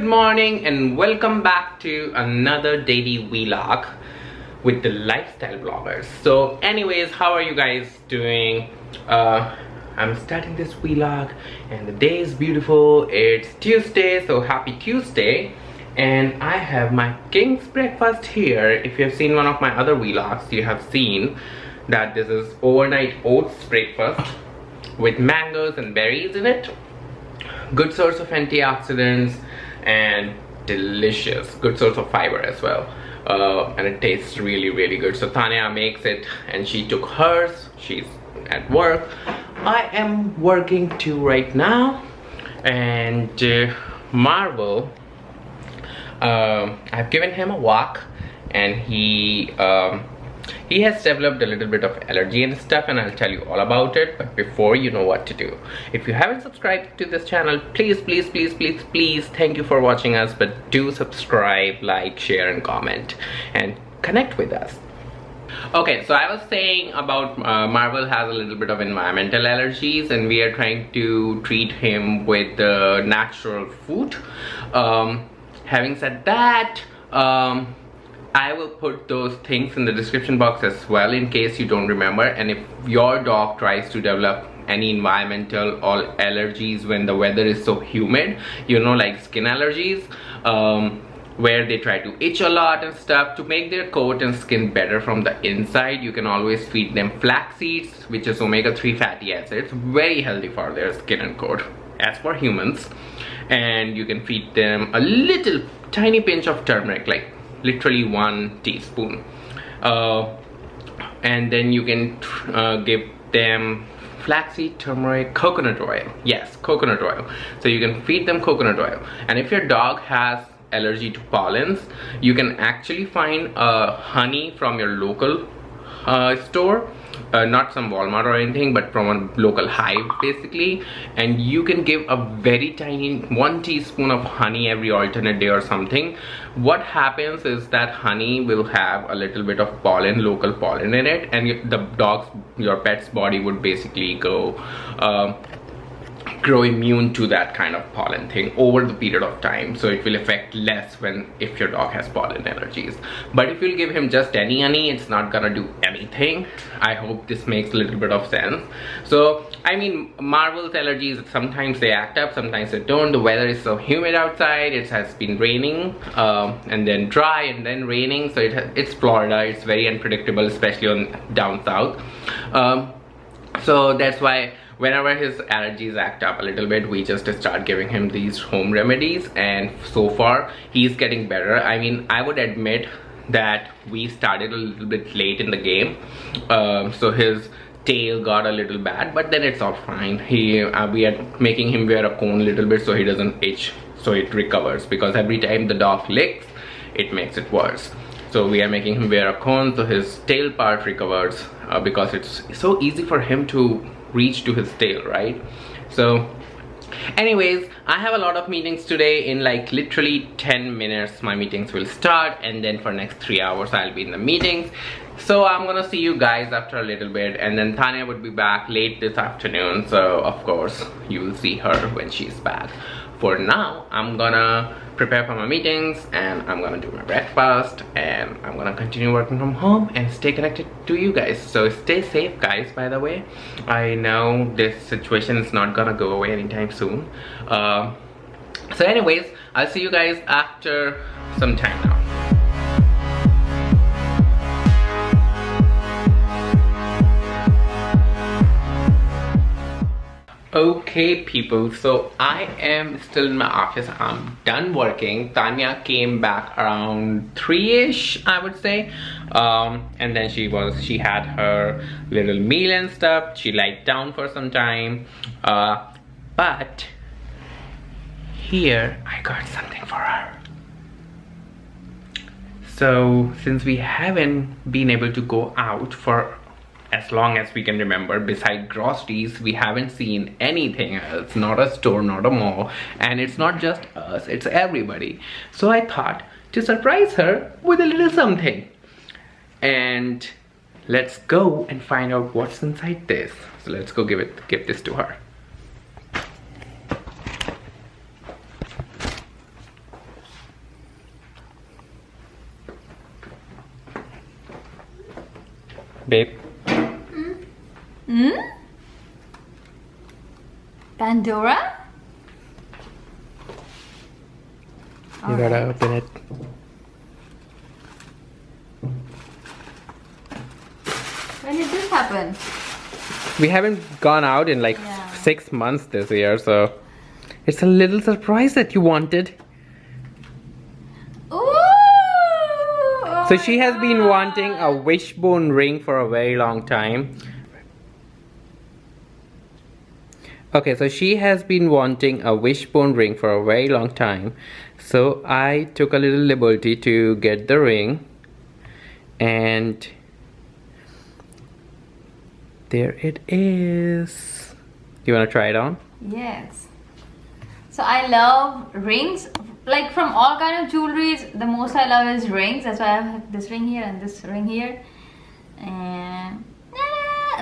morning and welcome back to another daily vlog with the lifestyle vloggers. So anyways, how are you guys doing? I'm starting this vlog and the day is beautiful. It's Tuesday, so happy Tuesday. And I have my king's breakfast here. If you have seen one of my other vlogs, you have seen that this is overnight oats breakfast with mangoes and berries in it. Good source of antioxidants and delicious, good source of fiber as well, and it tastes really good. So Tanya makes it and she took hers. She's at work. I am working too right now. And Marvel, I've given him a walk and he has developed a little bit of allergy and stuff, and I'll tell you all about it. But before, you know what to do. If you haven't subscribed to this channel, please, thank you for watching us, but do subscribe, like, share and comment and connect with us. Okay, so I was saying about Marvel has a little bit of environmental allergies and we are trying to treat him with natural food. Having said that, I will put those things in the description box as well in case you don't remember. And if your dog tries to develop any environmental or allergies when the weather is so humid, you know, like skin allergies, where they try to itch a lot and stuff, to make their coat and skin better from the inside, you can always feed them flax seeds, which is omega-3 fatty acids, very healthy for their skin and coat as for humans. And you can feed them a little tiny pinch of turmeric, like literally 1 teaspoon, and then you can give them flaxseed, turmeric, coconut oil. Yes, coconut oil. So you can feed them coconut oil. And if your dog has allergy to pollens, you can actually find honey from your local store, not some Walmart or anything, but from a local hive basically, and you can give a very tiny 1 teaspoon of honey every alternate day or something. What happens is that honey will have a little bit of pollen, local pollen in it, and your pet's body would basically grow immune to that kind of pollen thing over the period of time. So it will affect less if your dog has pollen allergies. But if you'll give him just any honey, it's not gonna do anything. I hope this makes a little bit of sense. So I mean, Marvel's allergies, sometimes they act up, sometimes they don't. The weather is so humid outside. It has been raining and then dry and then raining, so it's Florida. It's very unpredictable, especially down south. So that's why whenever his allergies act up a little bit, we just start giving him these home remedies, and so far he's getting better. I mean, I would admit that we started a little bit late in the game, so his tail got a little bad, but then it's all fine. We are making him wear a cone a little bit so he doesn't itch, so it recovers, because every time the dog licks, it makes it worse. So we are making him wear a cone so his tail part recovers, because it's so easy for him to reach to his tail, right? So anyways, I have a lot of meetings today. In like literally 10 minutes my meetings will start, and then for next 3 hours I'll be in the meetings. So I'm gonna see you guys after a little bit, and then Tanya would be back late this afternoon, so of course you will see her when she's back. For now, I'm gonna prepare for my meetings and I'm gonna do my breakfast, and I'm gonna continue working from home and stay connected to you guys. So stay safe, guys, by the way. I know this situation is not gonna go away anytime soon. So anyways, I'll see you guys after some time now. Okay people, so I am still in my office. I'm done working. Tanya came back around 3ish, I would say, and then she had her little meal and stuff. She lied down for some time, but here I got something for her. So since we haven't been able to go out for as long as we can remember, beside groceries, we haven't seen anything else. Not a store, not a mall, and it's not just us, it's everybody. So I thought to surprise her with a little something, and let's go and find out what's inside this. So let's go give this to her. babe. Pandora? You gotta open it. When did this happen? We haven't gone out in like 6 months this year, so it's a little surprise that you wanted. Ooh! Oh So she has been wanting a wishbone ring for a very long time. Okay, so she has been wanting a wishbone ring for a very long time. So I took a little liberty to get the ring. And there it is. You wanna try it on? Yes. So I love rings. Like from all kind of jewelries, the most I love is rings. That's why I have this ring here and this ring here. And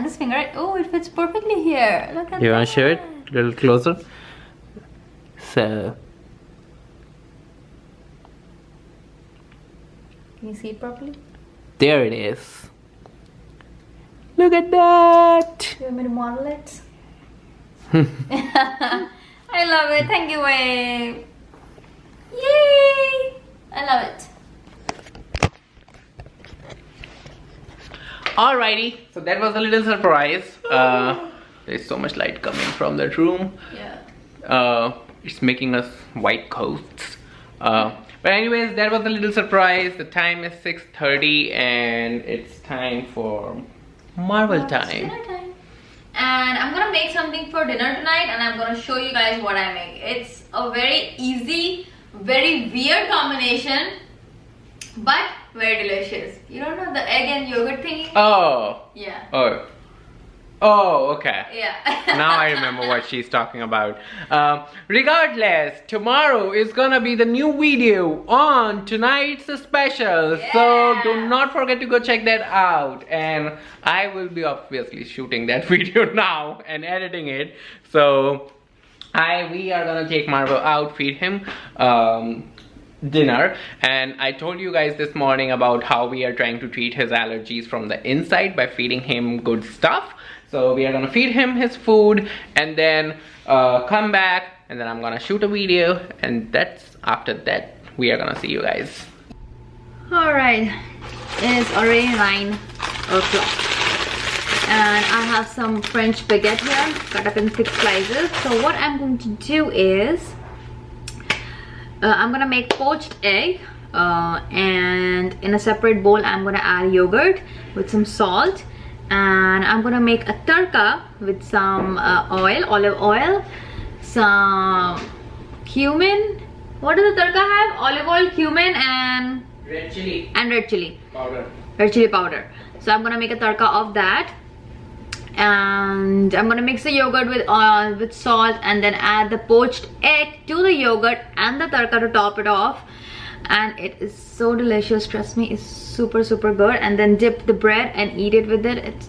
this finger. Oh, it fits perfectly here. Look at that. You wanna show it a little closer? So Can you see it properly? there it is. Look at that. Do you want me to model it? I love it. Thank you, babe. Yay! I love it. Alrighty, so that was a little surprise. There's so much light coming from that room. Yeah. It's making us white coats. But anyways, that was a little surprise. The time is 6:30 and it's time for Marvel time. Dinner time. And I'm gonna make something for dinner tonight, and I'm gonna show you guys what I make. It's a very easy, very weird combination, but very delicious. You don't know the egg and yogurt thingy? Oh. Yeah. Oh, okay. Yeah. Now I remember what she's talking about. Regardless, tomorrow is gonna be the new video on tonight's special. Yeah. So do not forget to go check that out. And I will be obviously shooting that video now and editing it. So we are gonna take Marvel out, feed him dinner. And I told you guys this morning about how we are trying to treat his allergies from the inside by feeding him good stuff. So we are gonna feed him his food and then come back, and then I'm gonna shoot a video, and that's after that we are gonna see you guys. Alright, it's already 9 o'clock. And I have some French baguette here, cut up in 6 slices. So what I'm going to do is, I'm gonna make poached egg, and in a separate bowl I'm gonna add yogurt with some salt, and I'm gonna make a tadka with some olive oil, some cumin. What does the tadka have? Olive oil, cumin, and Red chili powder. Red chili powder. So I'm gonna make a tadka of that, and I'm gonna mix the yogurt with salt, and then add the poached egg to the yogurt and the tadka to top it off. And it is so delicious, trust me, it's super good. And then dip the bread and eat it with it. It's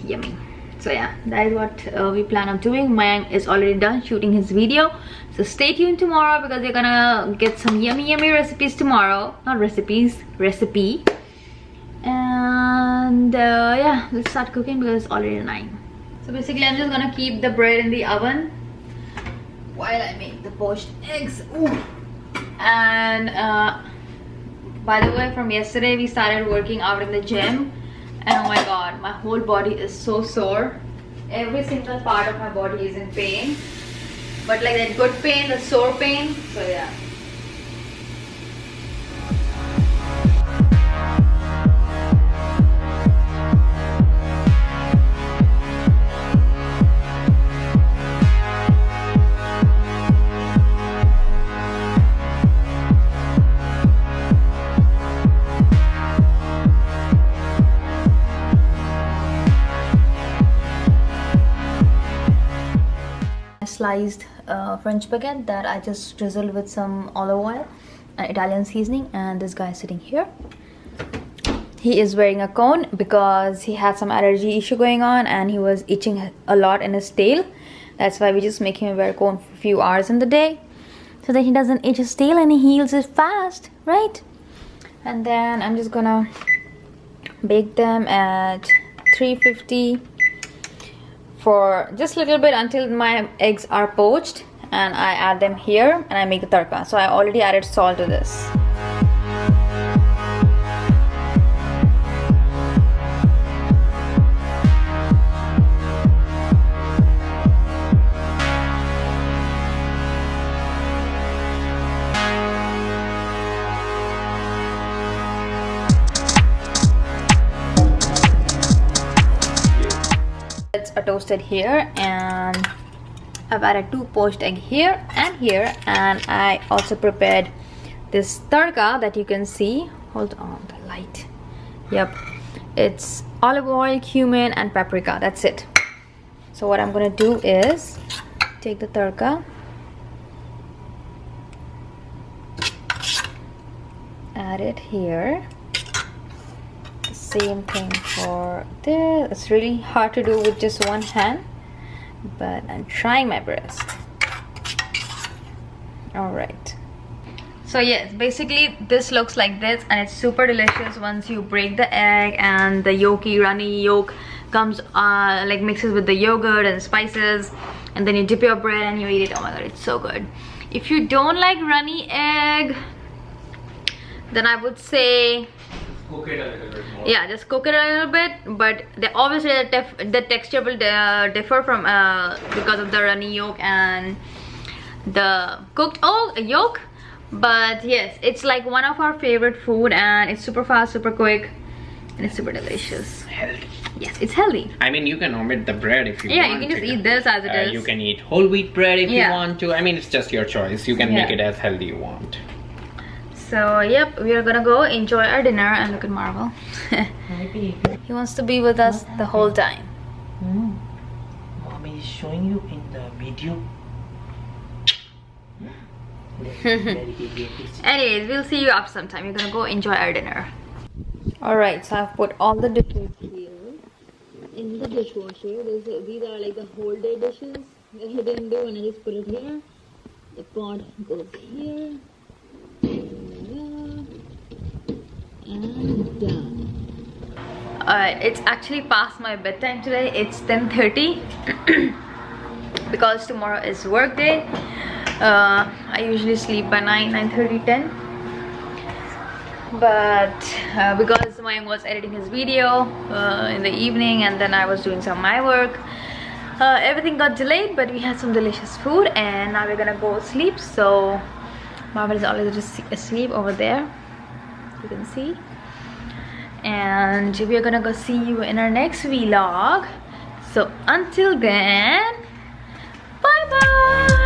yummy. So yeah, that is what we plan on doing. Mayank is already done shooting his video, so stay tuned tomorrow because you're gonna get some yummy recipes tomorrow. Not recipes, recipe. And yeah, let's start cooking because it's already 9. So basically I'm just gonna keep the bread in the oven while I make the poached eggs. Ooh. And by the way, from yesterday we started working out in the gym, and oh my god, my whole body is so sore. Every single part of my body is in pain, but like that good pain, the sore pain. So yeah. Sliced French baguette that I just drizzled with some olive oil and Italian seasoning, and this guy sitting here, he is wearing a cone because he had some allergy issue going on and he was itching a lot in his tail. That's why we just make him wear a cone for a few hours in the day so that he doesn't itch his tail and he heals it fast, right? And then I'm just gonna bake them at 350 for just a little bit until my eggs are poached, and I add them here and I make the tadka. So I already added salt to this. Are toasted here, and I've added 2 poached egg here and here, and I also prepared this tadka that you can see. Hold on, the light. Yep, it's olive oil, cumin and paprika. That's it. So what I'm gonna do is take the tadka, add it here. Same thing for this. It's really hard to do with just one hand, but I'm trying my best. All right, so yes, basically this looks like this, and it's super delicious once you break the egg and the yolky runny yolk comes like mixes with the yogurt and spices, and then you dip your bread and you eat it. Oh my god, it's so good. If you don't like runny egg, then I would say cook it a little bit more. Yeah, just cook it a little bit, but obviously the texture will differ from because of the runny yolk and the cooked yolk. But yes, it's like one of our favorite food, and it's super fast, super quick, and it's super delicious. Healthy. Yes, it's healthy. I mean, you can omit the bread if you want. Yeah, you can just eat this as it is. You can eat whole wheat bread if you want to. I mean, it's just your choice. You can make it as healthy you want. So yep, we are gonna go enjoy our dinner, and look at Marvel. He wants to be with us the whole time. Mommy is showing you in the video. Anyways, we'll see you up sometime. We're gonna go enjoy our dinner. Alright, so I've put all the dishes here in the dishwasher. These are like the whole day dishes that I didn't do, and I just put it here. The pot goes here. And done. It's actually past my bedtime today. It's 10:30 because tomorrow is work day. I usually sleep by 9:30, 10. But because Mayank was editing his video in the evening, and then I was doing some of my work, everything got delayed. But we had some delicious food, and now we're gonna go sleep. So Marvel is already just asleep over there, you can see. And we are gonna go see you in our next vlog. So until then, bye bye.